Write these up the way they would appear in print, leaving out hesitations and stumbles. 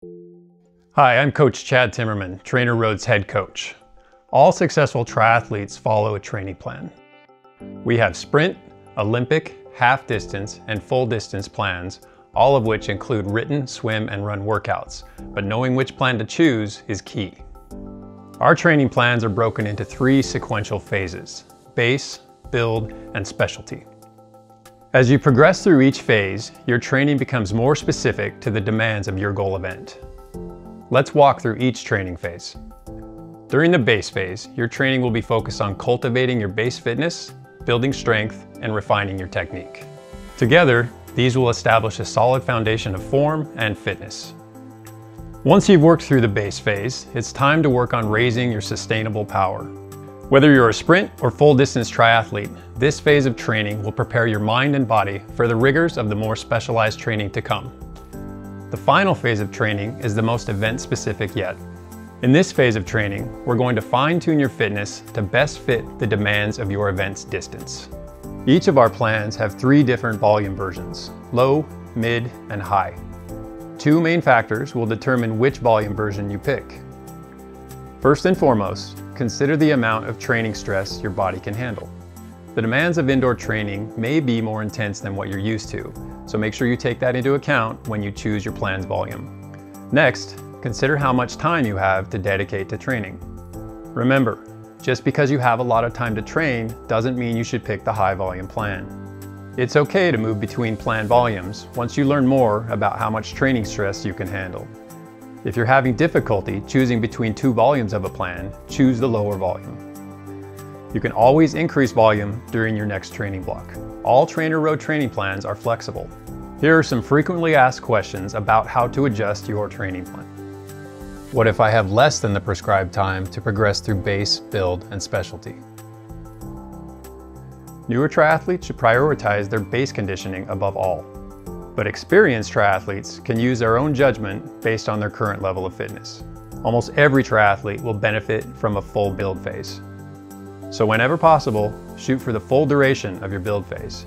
Hi, I'm Coach Chad Timmerman, TrainerRoad's head coach. All successful triathletes follow a training plan. We have sprint, Olympic, half distance, and full distance plans, all of which include written, swim, and run workouts, but knowing which plan to choose is key. Our training plans are broken into 3 sequential phases: base, build, and specialty. As you progress through each phase, your training becomes more specific to the demands of your goal event. Let's walk through each training phase. During the base phase, your training will be focused on cultivating your base fitness, building strength, and refining your technique. Together, these will establish a solid foundation of form and fitness. Once you've worked through the base phase, it's time to work on raising your sustainable power. Whether you're a sprint or full distance triathlete, this phase of training will prepare your mind and body for the rigors of the more specialized training to come. The final phase of training is the most event-specific yet. In this phase of training, we're going to fine-tune your fitness to best fit the demands of your event's distance. Each of our plans have 3 different volume versions: low, mid, and high. 2 main factors will determine which volume version you pick. First and foremost, consider the amount of training stress your body can handle. The demands of indoor training may be more intense than what you're used to, so make sure you take that into account when you choose your plan's volume. Next, consider how much time you have to dedicate to training. Remember, just because you have a lot of time to train doesn't mean you should pick the high volume plan. It's okay to move between plan volumes once you learn more about how much training stress you can handle. If you're having difficulty choosing between 2 volumes of a plan, choose the lower volume. You can always increase volume during your next training block. All TrainerRoad training plans are flexible. Here are some frequently asked questions about how to adjust your training plan. What if I have less than the prescribed time to progress through base, build, and specialty? Newer triathletes should prioritize their base conditioning above all, but experienced triathletes can use their own judgment based on their current level of fitness. Almost every triathlete will benefit from a full build phase. So whenever possible, shoot for the full duration of your build phase.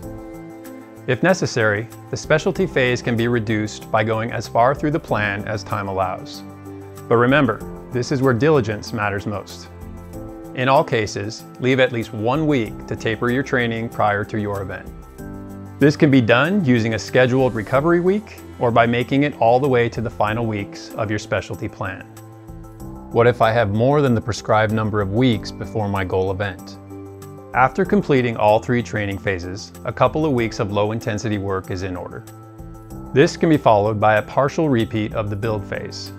If necessary, the specialty phase can be reduced by going as far through the plan as time allows. But remember, this is where diligence matters most. In all cases, leave at least 1 week to taper your training prior to your event. This can be done using a scheduled recovery week or by making it all the way to the final weeks of your specialty plan. What if I have more than the prescribed number of weeks before my goal event? After completing all 3 training phases, a couple of weeks of low-intensity work is in order. This can be followed by a partial repeat of the build phase.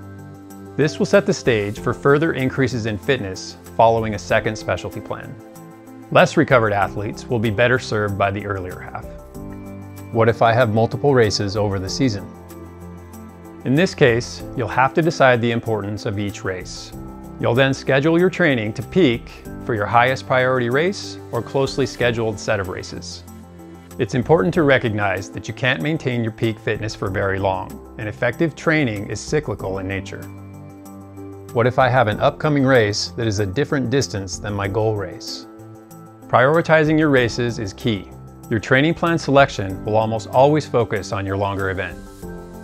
This will set the stage for further increases in fitness following a second specialty plan. Less recovered athletes will be better served by the earlier half. What if I have multiple races over the season? In this case, you'll have to decide the importance of each race. You'll then schedule your training to peak for your highest priority race or closely scheduled set of races. It's important to recognize that you can't maintain your peak fitness for very long, and effective training is cyclical in nature. What if I have an upcoming race that is a different distance than my goal race? Prioritizing your races is key. Your training plan selection will almost always focus on your longer event.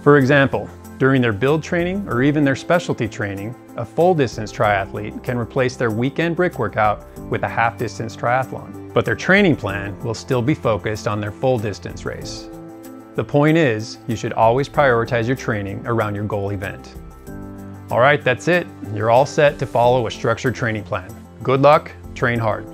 For example, during their build training or even their specialty training, a full distance triathlete can replace their weekend brick workout with a half distance triathlon, but their training plan will still be focused on their full distance race. The point is, you should always prioritize your training around your goal event. All right, that's it. You're all set to follow a structured training plan. Good luck, train hard.